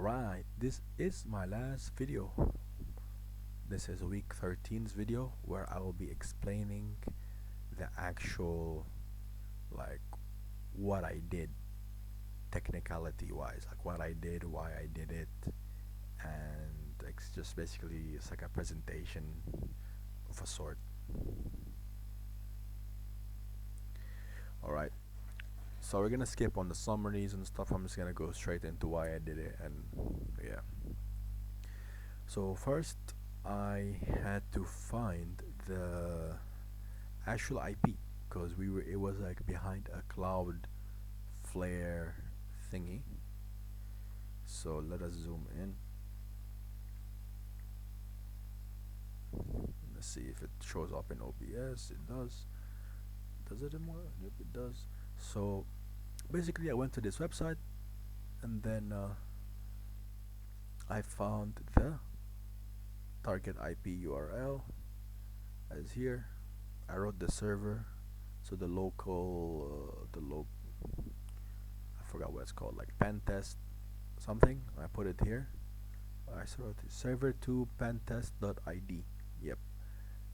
Alright, this is my last video. This is week 13's video where I will be explaining the actual, like, what I did technicality wise, like what I did, why I did it, and it's just basically it's like a presentation of a sort. Alright, so we're gonna skip on the summaries and stuff. I'm just gonna go straight into why I did it, and yeah. So first I had to find the actual IP because it was like behind a cloud flare thingy. So let us zoom in. Let's see if it shows up in OBS. It does. Does it anymore? Yep, it does. So basically I went to this website and then I found the target IP URL as here. I wrote the server, so the local I forgot what it's called, like pentest something. I put it here. I wrote server2 pentest.id. Yep.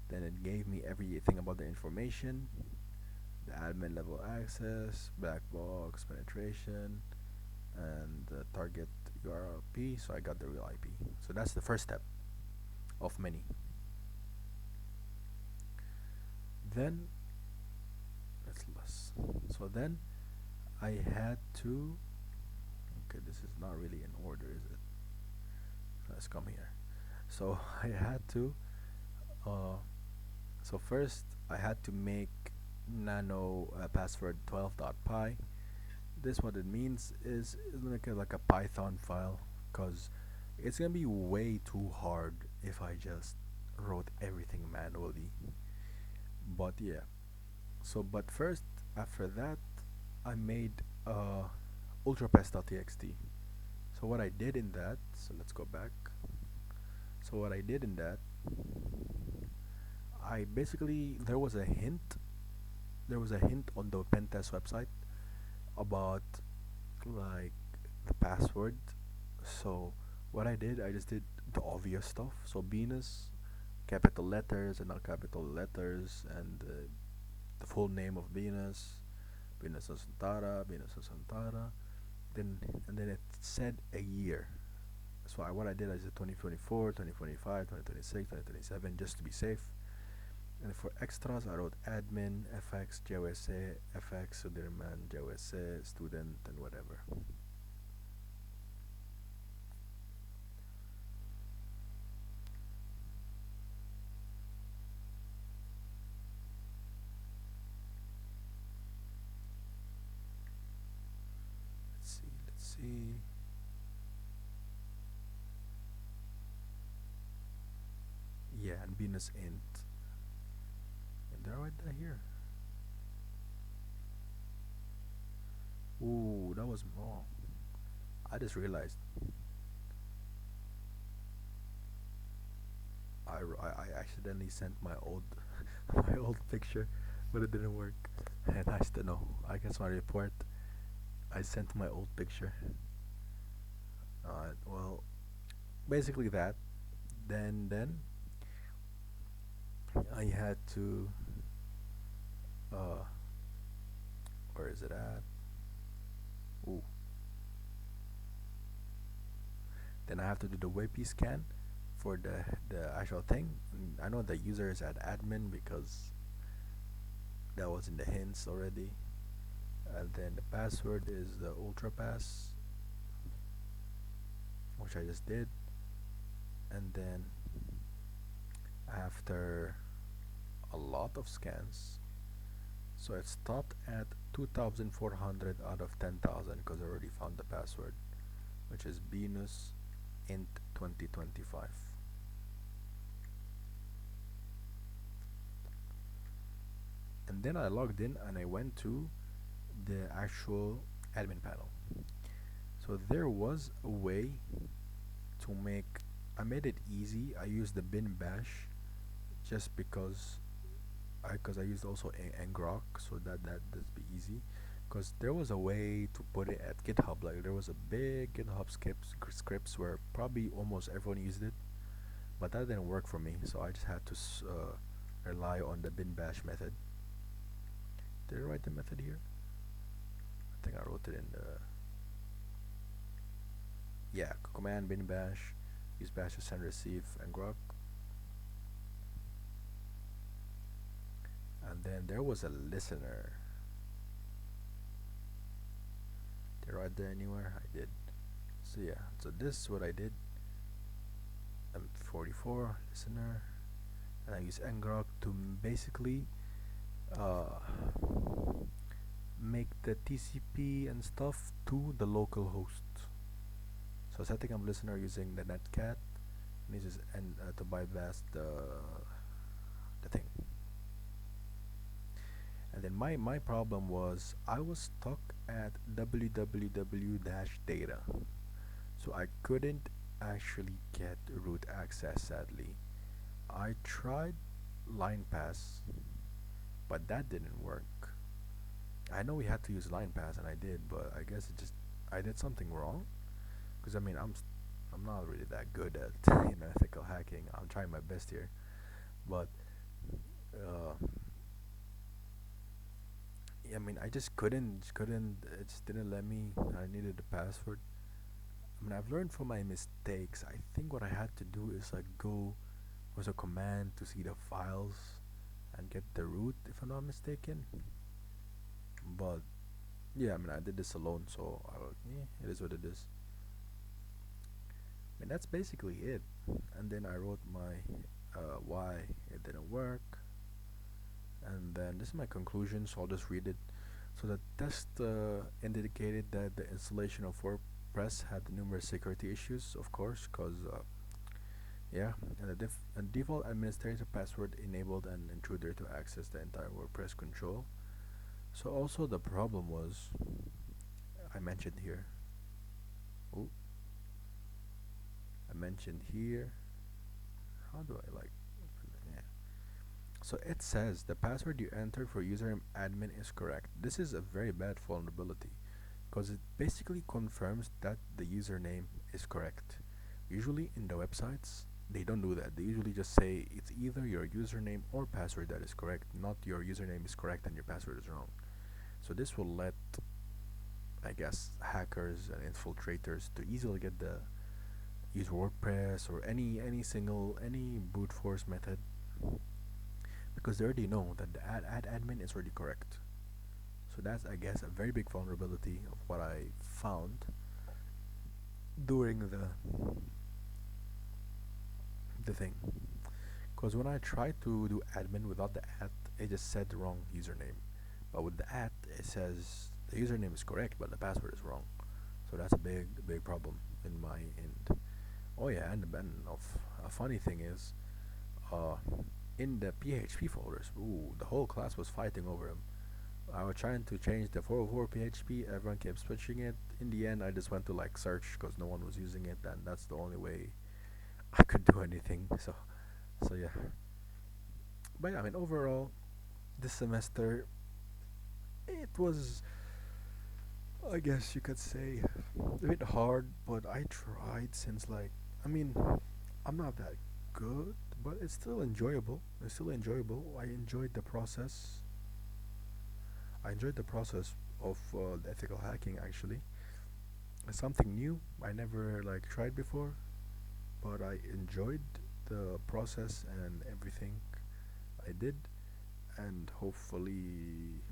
Then it gave me everything about the information, the admin level access, black box penetration, and the target URL IP. So I got the real IP. So that's the first step of many. Then that's less. So then I had to, okay, this is not really in order, is it? Let's come here. So I had to so first I had to make nano password 12.py. This what it means is like a Python file, because it's gonna be way too hard if I just wrote everything manually. But yeah, so but first after that I made ultrapest.txt. So what I did in that, so let's go back. So what I did in that, I basically there was a hint on the pentest website about like the password. So what I did, I just did the obvious stuff. So Venus, capital letters and not capital letters, and the full name of Venus, Venus Santara, Venus Santara. Then and then it said a year. So what I did, I said 2024, 2025, 2026, 2027, just to be safe. And for extras, I wrote admin, FX, JWSA, FX, Sudirman, JWSA, student, and whatever. Let's see. Yeah, and Venus int. And did I write that here? Ooh, that was wrong. I just realized. I accidentally sent my old my old picture, but it didn't work. And nice to know. I guess my report, I sent my old picture. Well, basically that. Then I had to where is it at? Ooh. Then I have to do the WebP scan for the actual thing. I know the user is at admin because that was in the hints already. And then the password is the ultrapass, which I just did. And then after a lot of scans, so it stopped at 2,400 out of 10,000 because I already found the password, which is Venus int 2025. And then I logged in and I went to the actual admin panel. So there was a way to make, I made it easy. I used the bin bash just because I used also ngrok, so that does be easy, Because there was a way to put it at GitHub. Like there was a big GitHub scripts where probably almost everyone used it, but that didn't work for me. So I just had to rely on the bin bash method. Did I write the method here? I think I wrote it in the command bin bash. Use bash to send receive and grok. And then there was a listener. Did I write that anywhere? I did. So yeah, so this is what I did. M44 listener, and I use ngrok to basically uh, make the TCP and stuff to the local host. So setting up listener using the netcat, and this is to bypass the thing. And then my problem was I was stuck at www-data, so I couldn't actually get root access. Sadly, I tried line pass, but that didn't work. I know we had to use line pass, and I did, but I guess I did something wrong. Because I mean I'm not really that good at ethical hacking. I'm trying my best here, but uh, yeah, I mean I just couldn't it just didn't let me. I needed the password. I mean I've learned from my mistakes. I think what I had to do is like go was a command to see the files and get the root if I'm not mistaken. But yeah, I mean I did this alone, so it is what it is. And that's basically it. And then I wrote my why it didn't work, and then this is my conclusion, so I'll just read it. So the test indicated that the installation of WordPress had numerous security issues, of course, because yeah, and the default administrator password enabled an intruder to access the entire WordPress control. So also the problem was I mentioned here. Ooh, I mentioned here. How do I like? Yeah. So it says the password you entered for username admin is correct. This is a very bad vulnerability because it basically confirms that the username is correct. Usually in the websites, they don't do that. They usually just say it's either your username or password that is correct, not your username is correct and your password is wrong. So this will let, I guess, hackers and infiltrators to easily get the use WordPress or any brute force method because they already know that the ad admin is already correct. So that's, I guess, a very big vulnerability of what I found during the thing. Because when I tried to do admin without the at, it just said the wrong username. But with the at, it says the username is correct, but the password is wrong. So that's a big problem in my end. Oh yeah, and of a funny thing is, uh, in the PHP folders, ooh, the whole class was fighting over them. I was trying to change the 404 PHP, everyone kept switching it. In the end, I just went to like search because no one was using it, and that's the only way I could do anything. So yeah. But yeah, I mean, overall, this semester, it was, I guess you could say, a bit hard, but I tried since like, I mean, I'm not that good, but it's still enjoyable. It's still enjoyable. I enjoyed the process. I enjoyed the process of the ethical hacking actually. It's something new I never like tried before, but I enjoyed the process and everything I did, and hopefully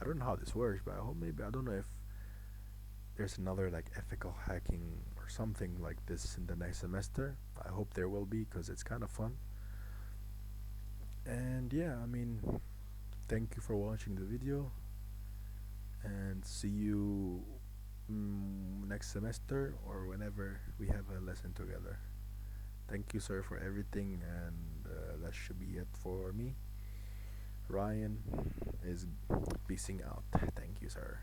I don't know how this works, but I hope maybe I don't know if there's another like ethical hacking or something like this in the next semester. I hope there will be because it's kind of fun. And yeah, I mean, thank you for watching the video, and see you next semester or whenever we have a lesson together. Thank you, sir, for everything, and that should be it for me. Ryan is peacing out. Thank you, sir.